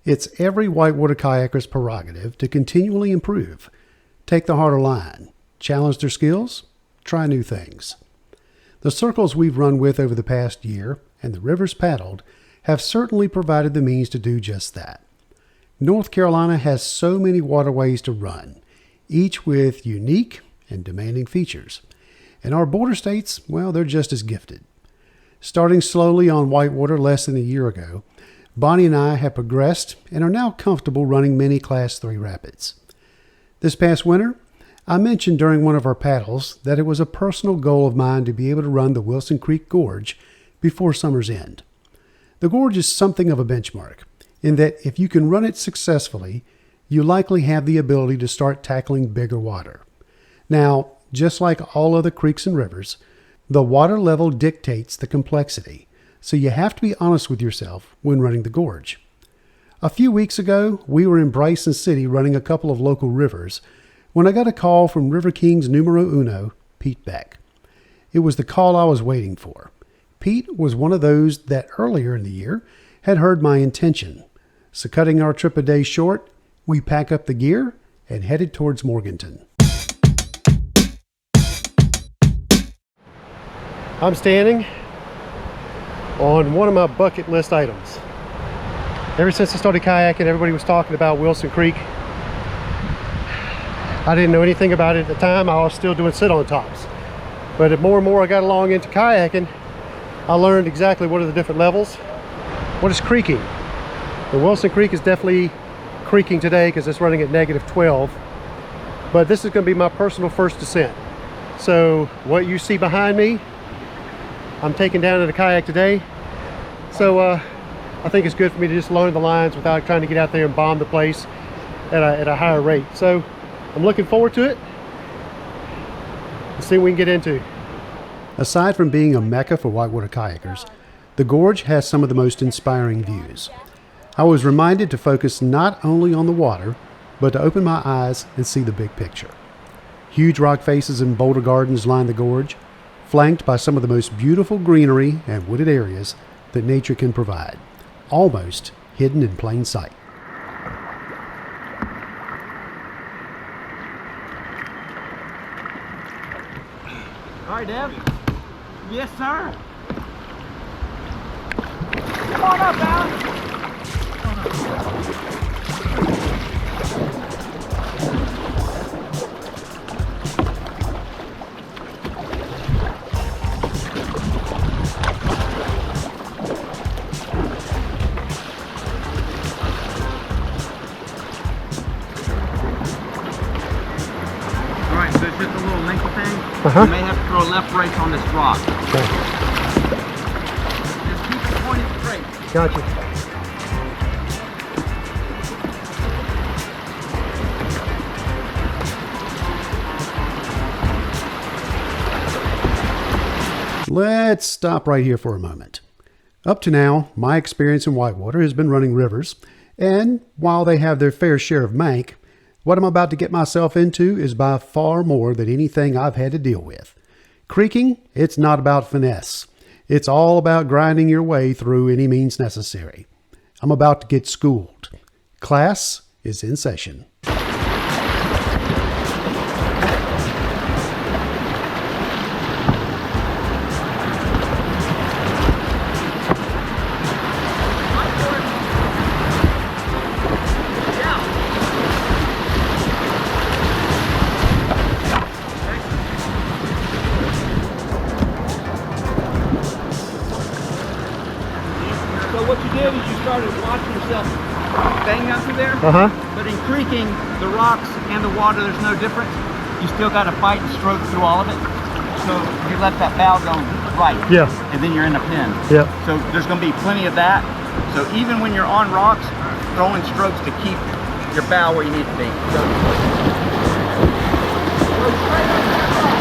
It's every whitewater kayaker's prerogative to continually improve, take the harder line, challenge their skills, try new things. The circles we've run with over the past year and the rivers paddled have certainly provided the means to do just that. North Carolina has so many waterways to run, each with unique and demanding features. And our border states, well, they're just as gifted. Starting slowly on whitewater less than a year ago, Bonnie and I have progressed and are now comfortable running many Class 3 rapids. This past winter, I mentioned during one of our paddles that it was a personal goal of mine to be able to run the Wilson Creek Gorge before summer's end. The gorge is something of a benchmark in that if you can run it successfully, you likely have the ability to start tackling bigger water. Now, just like all other creeks and rivers, the water level dictates the complexity, so you have to be honest with yourself when running the gorge. A few weeks ago, we were in Bryson City running a couple of local rivers when I got a call from River King's numero uno, Pete Beck. It was the call I was waiting for. Pete was one of those that earlier in the year had heard my intention. So cutting our trip a day short, we pack up the gear and headed towards Morganton. I'm standing on one of my bucket list items. Ever since I started kayaking, everybody was talking about Wilson Creek. I didn't know anything about it at the time. I was still doing sit-on tops. But the more and more I got along into kayaking, I learned exactly what are the different levels. What is creaking? The Wilson Creek is definitely creaking today because it's running at -12. But this is going to be my personal first descent. So what you see behind me, I'm taking down in a kayak today. So I think it's good for me to just lower the lines without trying to get out there and bomb the place at a higher rate. So I'm looking forward to it. Let's see what we can get into. Aside from being a mecca for whitewater kayakers, the gorge has some of the most inspiring views. I was reminded to focus not only on the water, but to open my eyes and see the big picture. Huge rock faces and boulder gardens line the gorge, flanked by some of the most beautiful greenery and wooded areas that nature can provide, almost hidden in plain sight. All right, Deb. Yes, sir. Come on up, Alan. All right, so it's just a little length thing. You may have to throw left brakes on this rock. Okay. Just keep it pointed straight. Gotcha. Let's stop right here for a moment. Up to now, my experience in whitewater has been running rivers, and while they have their fair share of mank, what I'm about to get myself into is by far more than anything I've had to deal with. Creaking, it's not about finesse. It's all about grinding your way through any means necessary. I'm about to get schooled. Class is in session. What you did is you started watching yourself bang up through there. But in creaking, the rocks and the water, there's no difference. You still got to fight and stroke through all of it. So you let that bow go right. Yeah. And then you're in a pin. Yeah. So there's going to be plenty of that. So even when you're on rocks, throwing strokes to keep your bow where you need to be. So, go straight up that rock.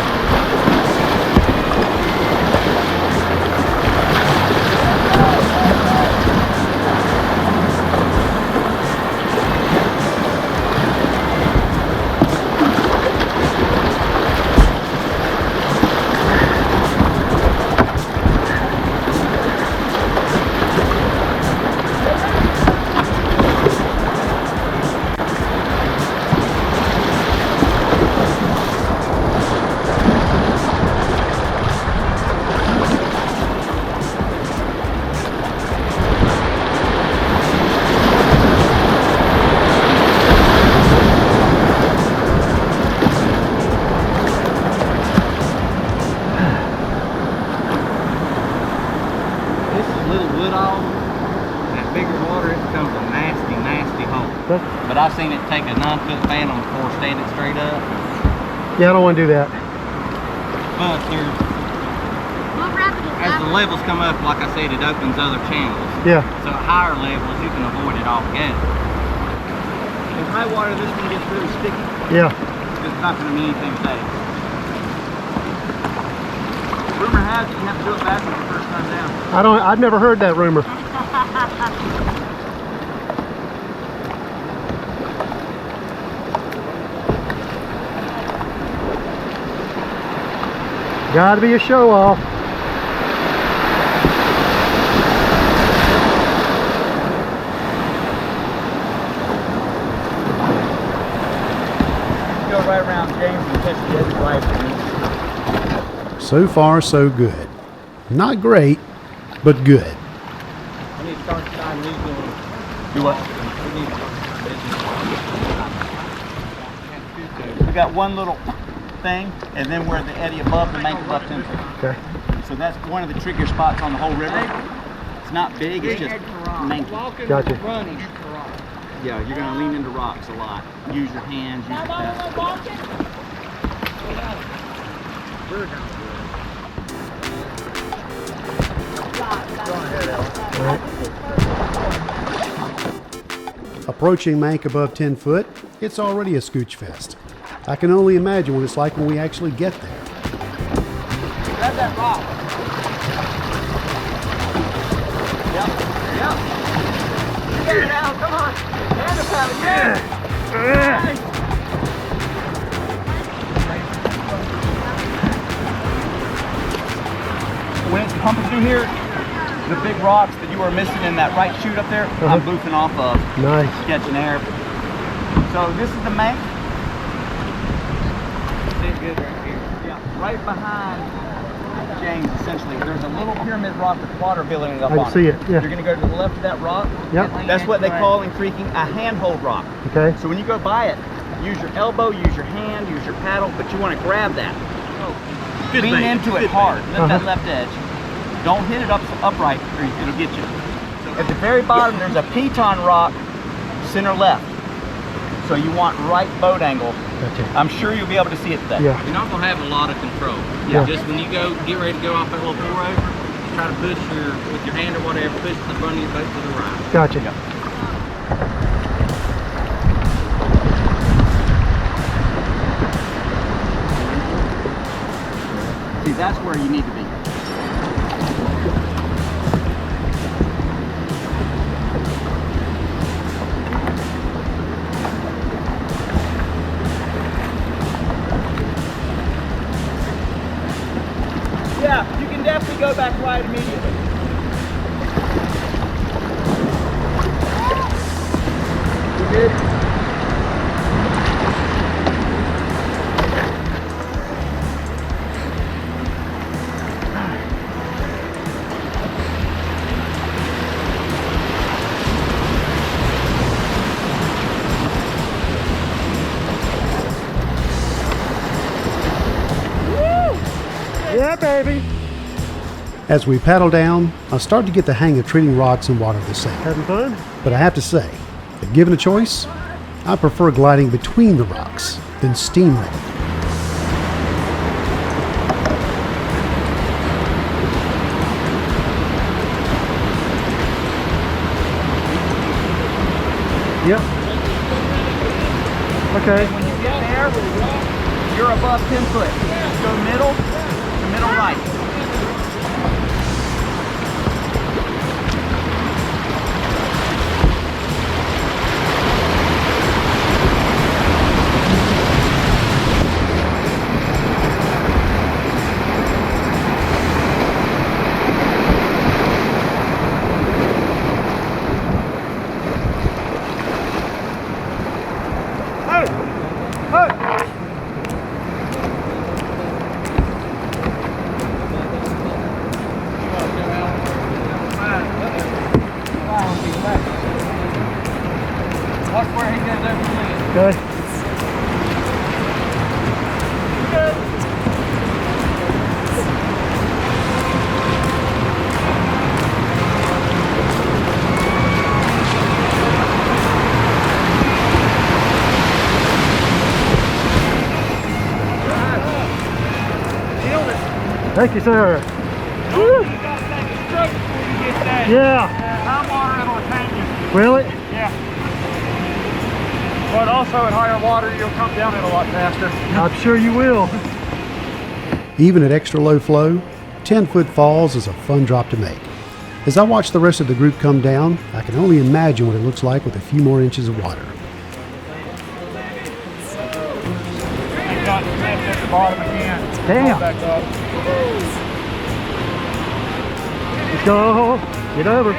it all, that bigger water, it becomes a nasty, nasty hole. But I've seen it take a 9-foot phantom before stand it straight up. Yeah, I don't want to do that. But there's, as the levels come up, like I said, it opens other channels. Yeah. So at higher levels, you can avoid it altogether. In high water, this one gets really sticky. Yeah. It's not going to mean anything today. Rumor has it you have to do it backwards the first time down. I've never heard that rumor. Gotta be a show off. Go right around James and catch the edge right. So far, so good. Not great, but good. I need to start time these doing. Do what? We got one little thing, and then we're the eddy above the bank above 10 feet. Okay. So that's one of the trickier spots on the whole river. It's not big, it's just manky. Gotcha. Yeah, you're going to lean into rocks a lot. Use your hands, use your Approaching Mank above 10 foot, it's already a scooch fest. I can only imagine what it's like when we actually get there. Grab that rock. Yep, yep. Get it out, come on. Hand us out, yeah. When it's pumping through here, the big rocks that you were missing in that right chute up there, I'm boofing off of. Nice. Catching air. So this is the Mank. Good right here. Yeah, right behind James, essentially. There's a little pyramid rock with water building up on it. I can see it, yeah. You're going to go to the left of that rock. Yep. That's what they call in creaking a handhold rock. Okay. So when you go by it, use your elbow, use your hand, use your paddle, but you want to grab that. Lean into it hard. Lift that left edge. Don't hit it upright or it'll get you. At the very bottom, there's a piton rock, center left. So you want right boat angle. Gotcha. I'm sure you'll be able to see it today. Yeah. You're not going to have a lot of control. Yeah. Just when you get ready to go off that little pour over, try to push with your hand or whatever, push the front of your boat to the right. Gotcha. Yeah. See, that's where you need to be. Yeah, you can definitely go back right immediately. You good? Yeah, baby. As we paddle down, I start to get the hang of treating rocks and water the same. Having fun? But I have to say, if given a choice, I prefer gliding between the rocks than steamrolling. Yep. Okay. When you get there, you're above 10 foot. Go middle to middle right. Thank you, sir. You gotta take a stroke before you get that. Yeah. High water, it'll tank you. Will it? Yeah. But also at higher water, you'll come down it a lot faster. I'm sure you will. Even at extra low flow, 10-foot falls is a fun drop to make. As I watch the rest of the group come down, I can only imagine what it looks like with a few more inches of water. I got left at the bottom again. Damn. Back up. Let's go. Get over.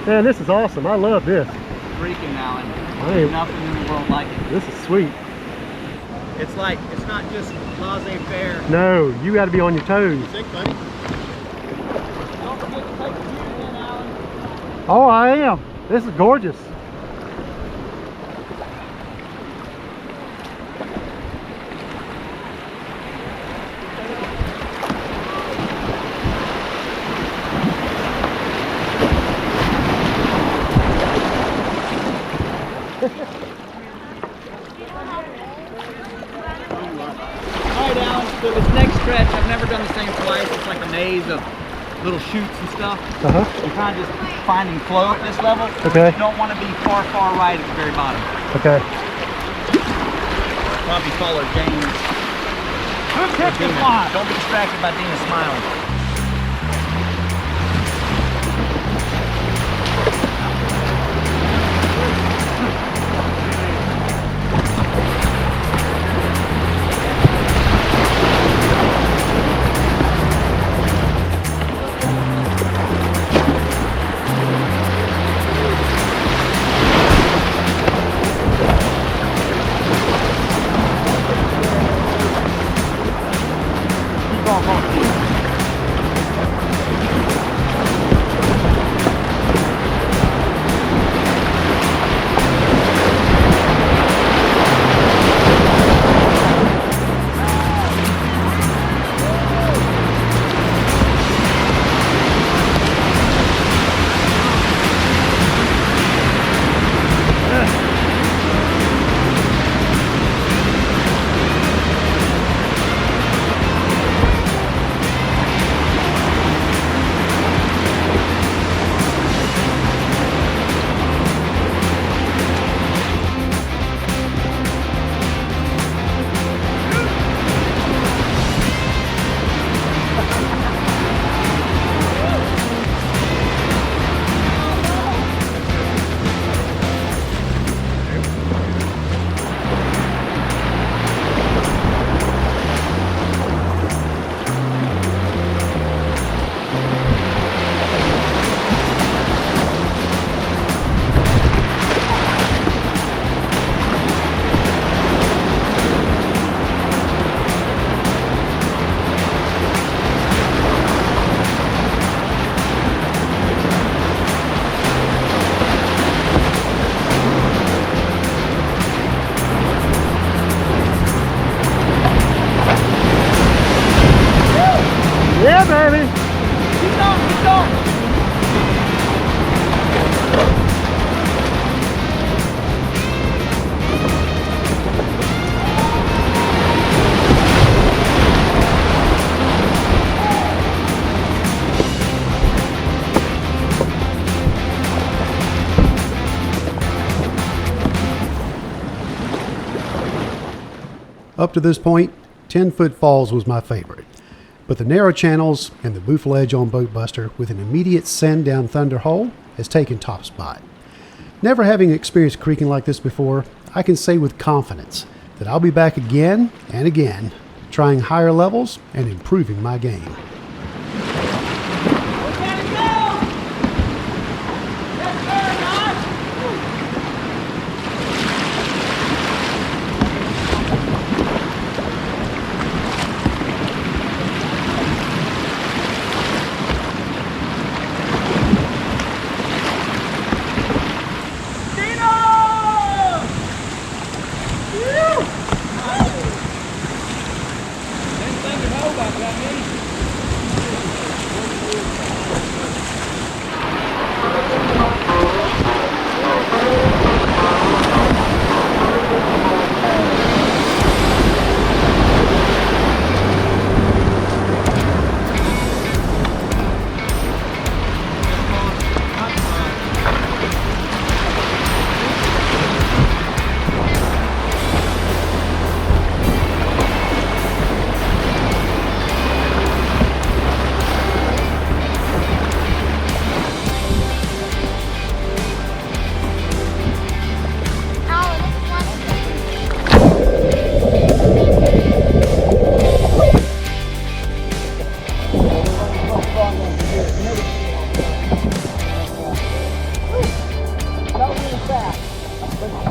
Man, this is awesome. I love this. Freaking Alan. I am- Nothing in the world like it. This is sweet. It's like, it's not just laissez-faire. No, you got to be on your toes. Don't forget to take the view in, Alan. Oh, I am. This is gorgeous. Alright, Alan, so this next stretch, I've never done the same twice. It's like a maze of little chutes and stuff. You're kind of just finding flow at this level. Okay. You don't want to be far, far right at the very bottom. Okay. Probably follow James. Who kicked this line? Don't be distracted by Dina smiling. Yeah, baby. Keep going, keep going. Up to this point, 10-foot falls was my favorite. But the narrow channels and the boof ledge on Boat Buster with an immediate send down Thunder Hole has taken top spot. Never having experienced creaking like this before, I can say with confidence that I'll be back again and again, trying higher levels and improving my game.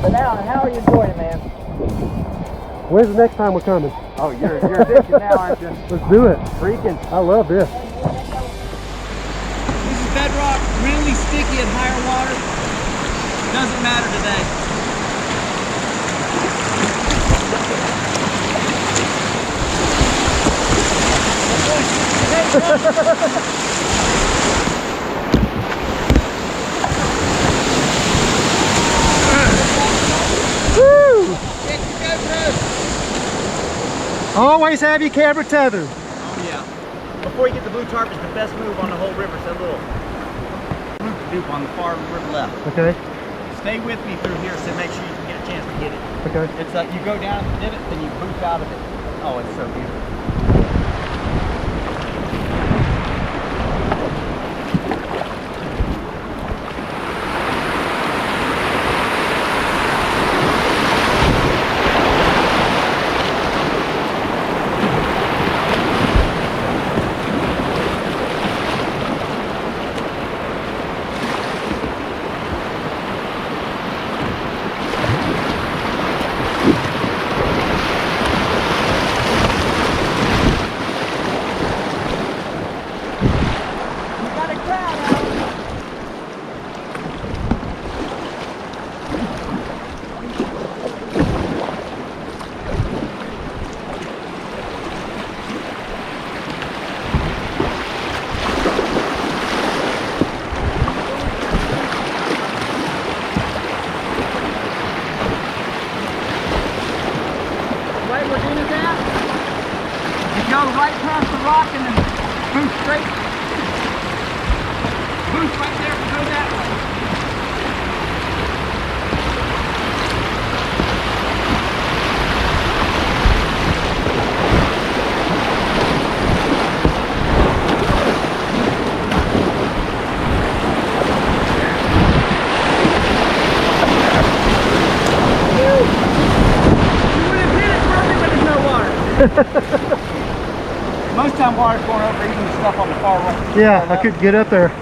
But Alan, how are you enjoying it, man? When's the next time we're coming? Oh, you're addicted now, aren't you? Let's do it. Freaking. I love this. This is bedrock, really sticky at higher water. Doesn't matter today. Woo! Always have your camera tethered. Oh yeah. Before you get the blue tarp is the best move on the whole river. It's that little loop on the far river left. Okay. Stay with me through here so make sure you can get a chance to hit it. Okay. It's like you go down the divot, then you boof out of it. Oh, it's so beautiful. Go right past the rock and then boost straight. Boost right there and go that way. You would have hit it probably, but there's no water. Most time water's going over even the stuff on the far right. Yeah, I couldn't get up there.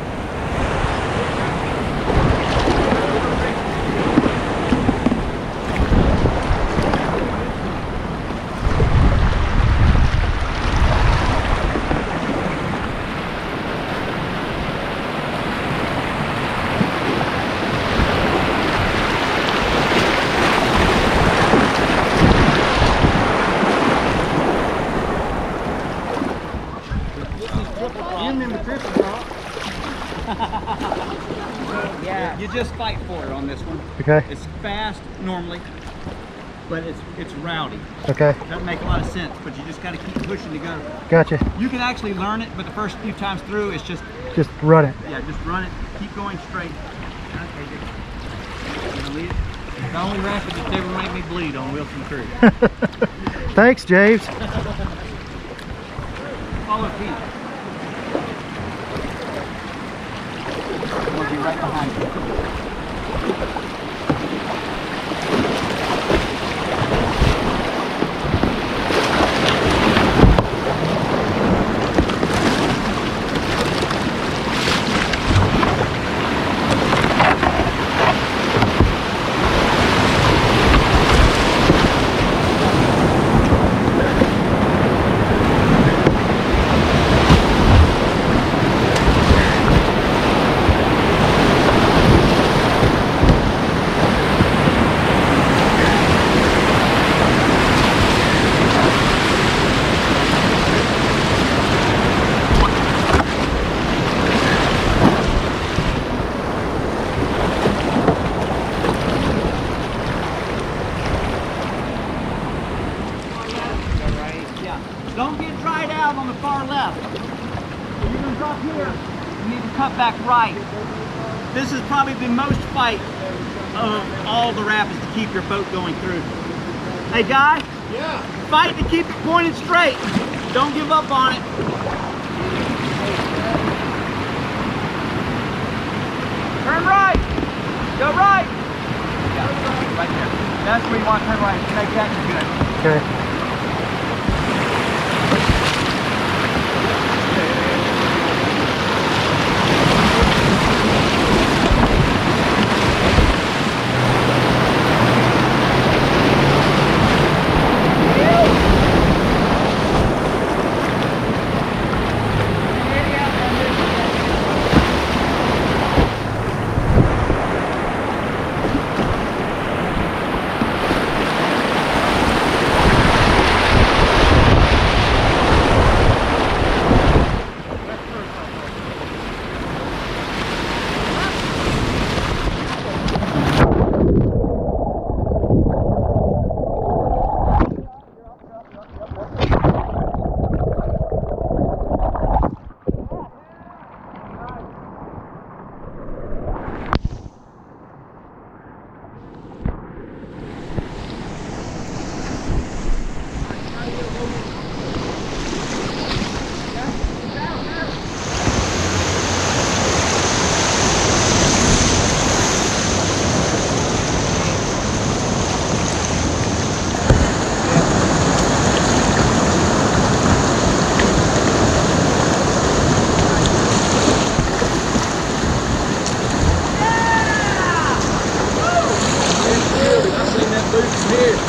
Yeah, you just fight for it on this one. Okay. It's fast normally, but it's rowdy. Okay. Doesn't make a lot of sense, but you just got to keep pushing to go. Gotcha. You can actually learn it, but the first few times through, it's just run it. yeah, just run it. Keep going straight. Okay, good. The only rapid that's ever made me bleed on Wilson Creek. Thanks, James. Follow Pete. We'll be right behind you. Don't get dried out on the far left. If you're going to drop here, you need to cut back right. This is probably the most fight of all the rapids to keep your boat going through. Hey guy? Yeah? Fight to keep it pointed straight. Don't give up on it. Turn right. Go right. Yeah, right there. That's where you want to turn right. Make that good. Okay.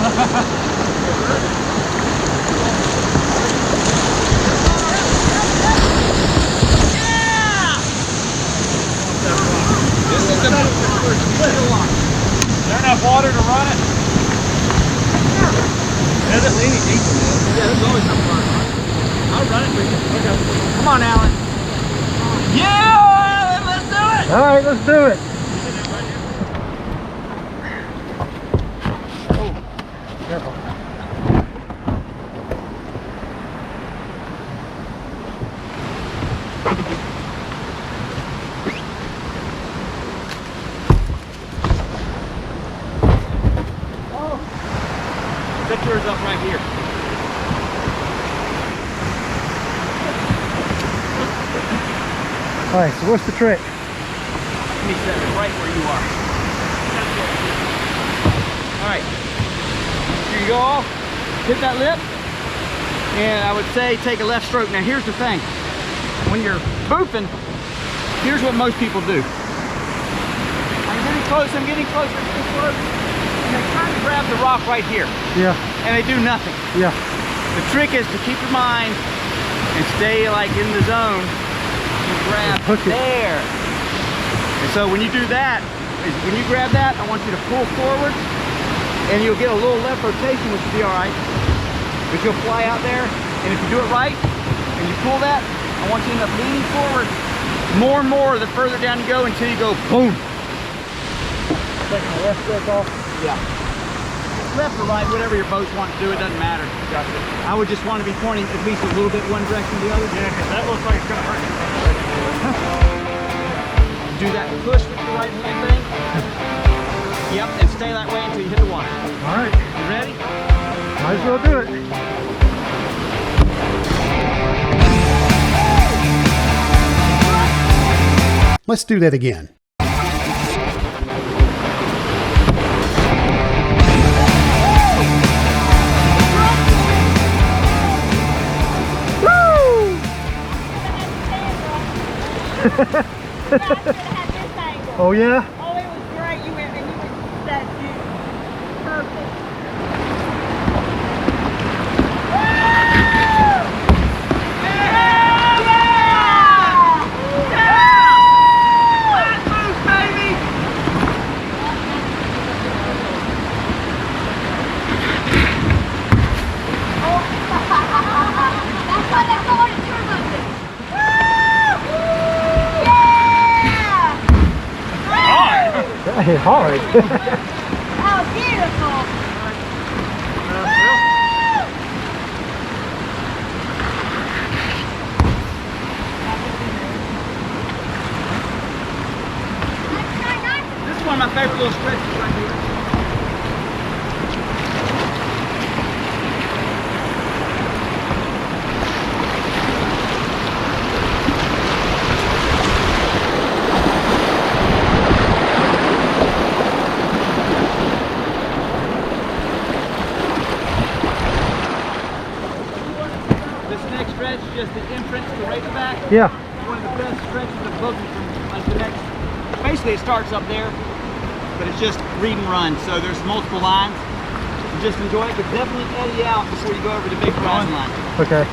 This is the is there enough water to run it? Is it leaning deep in this? Yeah, there's always enough water. I'll run it for you. Okay. Come on, Alan. Yeah! Let's do it! All right, let's do it. Oh, careful. Set yours up right here. All right, so what's the trick? Let me set it right where you are. Alright. Here you go off. Hit that lip. And I would say take a left stroke. Now here's the thing. When you're boofing, here's what most people do. I'm getting close, I'm getting close, I'm getting close. And they try to grab the rock right here. Yeah. And they do nothing. Yeah. The trick is to keep your mind and stay like in the zone. You grab there. And so when you do that, when you grab that, I want you to pull forward and you'll get a little left rotation, which will be all right. But you'll fly out there, and if you do it right and you pull that, I want you to end up leaning forward more and more the further down you go until you go boom. Taking the left stroke off. Yeah. Left or right, whatever your boats want to do, it doesn't matter. Gotcha. I would just want to be pointing at least a little bit one direction or the other. Yeah, because that looks like it's gonna hurt. Do that push with the right hand thing. Yep, and stay that way until you hit the water. All right. You ready? Might as well do it. Let's do that again. Oh yeah? Oh, it was great. You went and you went that dude. Perfect. That's why they call it turbo boof. That hit hard. Oh, beautiful. This is one of my favorite little stretches right here. Just the entrance to Razorback. Yeah. One of the best stretches of booking from like the next. Basically, it starts up there, but it's just read and run. So there's multiple lines. So just enjoy it, but definitely eddy out before you go over the big horizon line. Okay.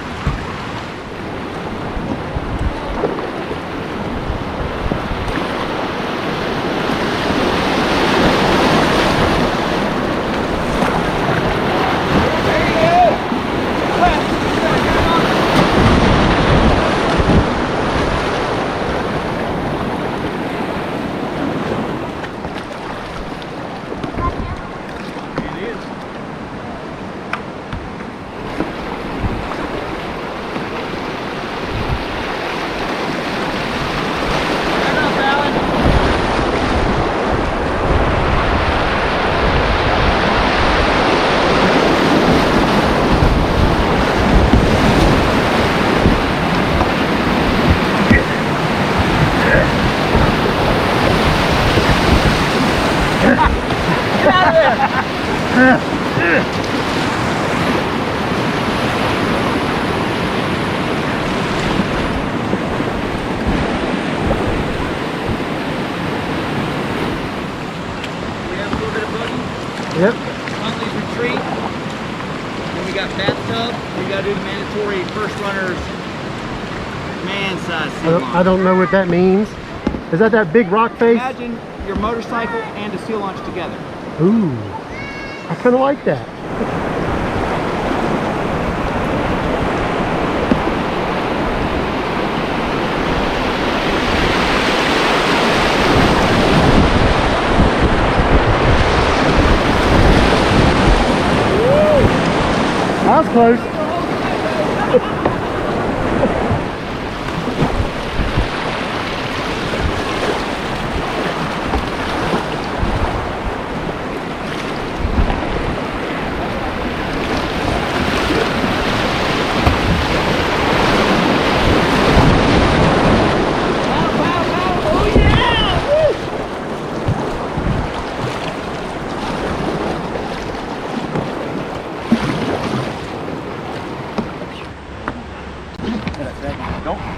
We have a little bit of boogie. Yep. Monthly's retreat. Then we got bathtub. We got to do the mandatory first runners man-size seal launch. I don't know what that means. Is that big rock face? Imagine your motorcycle and a seal launch together. Ooh, I kind of like that. That was close.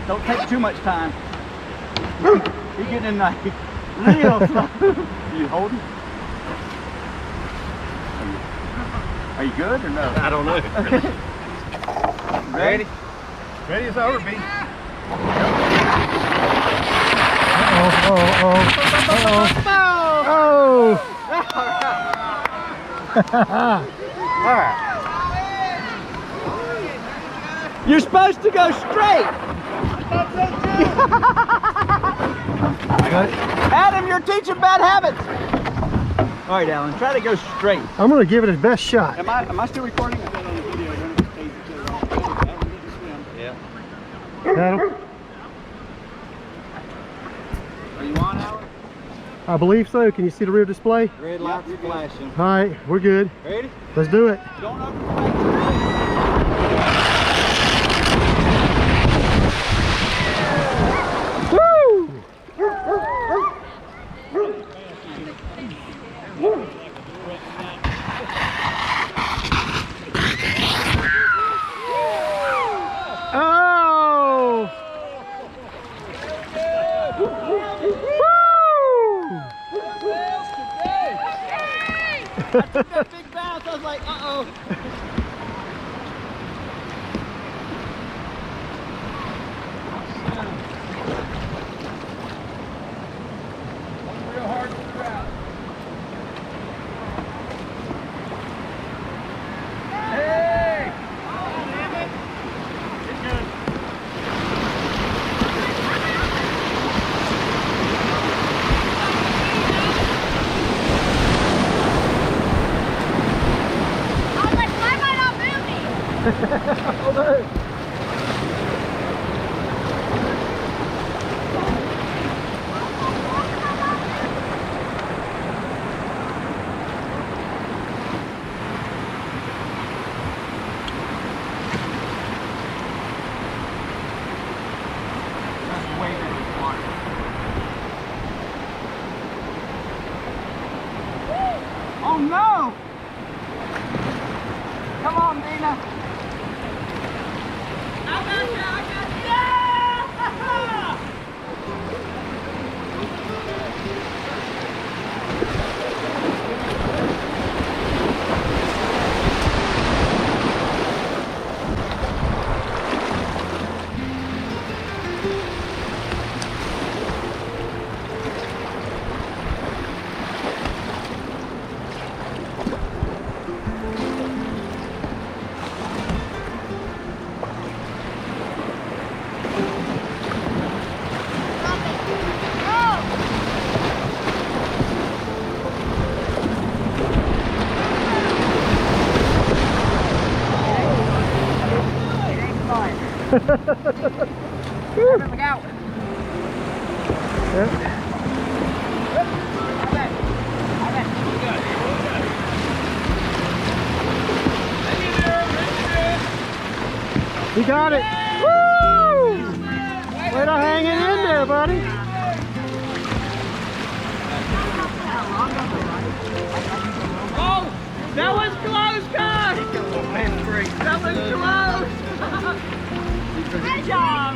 Don't take too much time. You're getting in like real slow. You holding? Are you good or no? I don't know. Ready? Ready as ever be. All right. You're supposed to go straight. Adam, you're teaching bad habits. All right, Alan, try to go straight. I'm gonna give it his best shot. Am I still recording? Yeah. Adam, Are you on, Alan? I believe so. Can you see the rear display? Red lights flashing. All right, we're good. Ready? Let's do it. Don't open the brakes. I took that big bounce, I was like, uh-oh. Real hard to the ground. Hey! Oh, damn it. It's good. Oh no! Come on, Dina. I got you, Look out. You got it. Woo! Way to hang it in there, buddy. Oh, that was close, guys. That was close. Good job.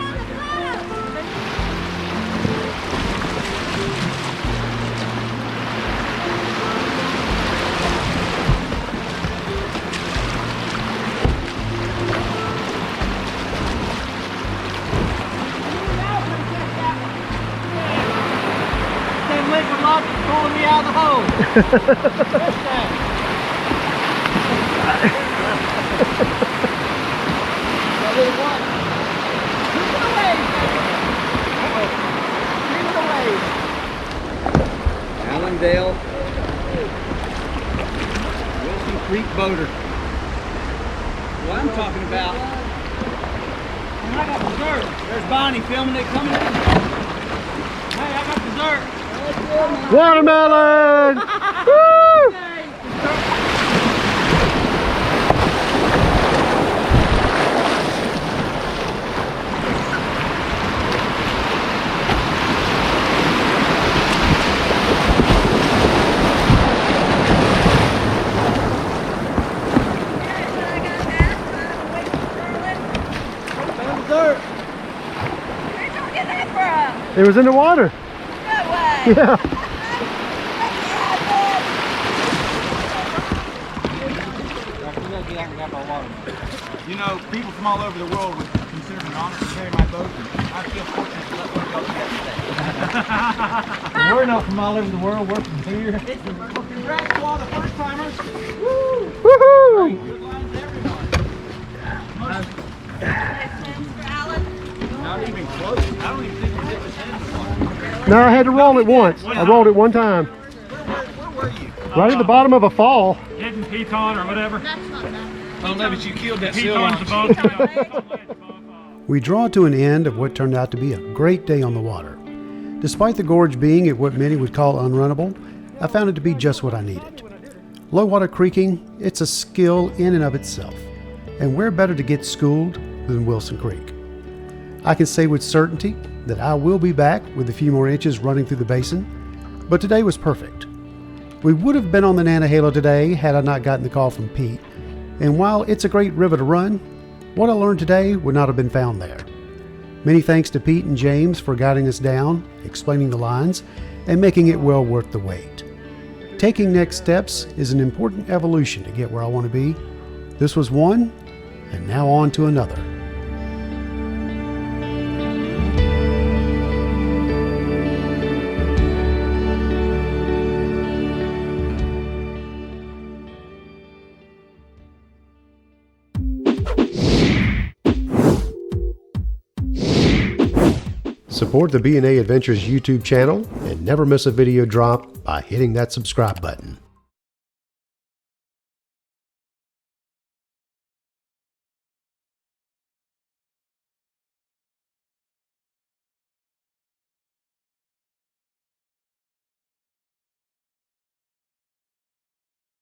Allendale, Wilson Creek boater. What I'm talking about. And I got dessert. There's Bonnie filming it coming in. Hey, I got dessert. Watermelon! Woo! Where'd y'all get that from? It was in the water. No way. Yeah. You know, people from all over the world would consider it an honor to carry my boat. I feel fortunate to let one go yesterday. We're not from all over the world, we're from here. Well, congrats to all the first timers. Woo! Woohoo! Good lines to everyone. Not even close. I don't even think we did his hand before. No, I had to roll it once. I rolled it one time. Where were you? Right at the bottom of a fall. Hidden pecan or whatever. Oh, no, but you killed that seal Pecan's launch. the boat. We draw to an end of what turned out to be a great day on the water. Despite the gorge being at what many would call unrunnable, I found it to be just what I needed. Low water creaking, it's a skill in and of itself, and where better to get schooled than Wilson Creek. I can say with certainty that I will be back with a few more inches running through the basin, but today was perfect. We would have been on the Nantahala today had I not gotten the call from Pete, and while it's a great river to run, what I learned today would not have been found there. Many thanks to Pete and James for guiding us down, explaining the lines, and making it well worth the wait. Taking next steps is an important evolution to get where I want to be. This was one, and now on to another. Support the B&A Adventures YouTube channel and never miss a video drop by hitting that subscribe button.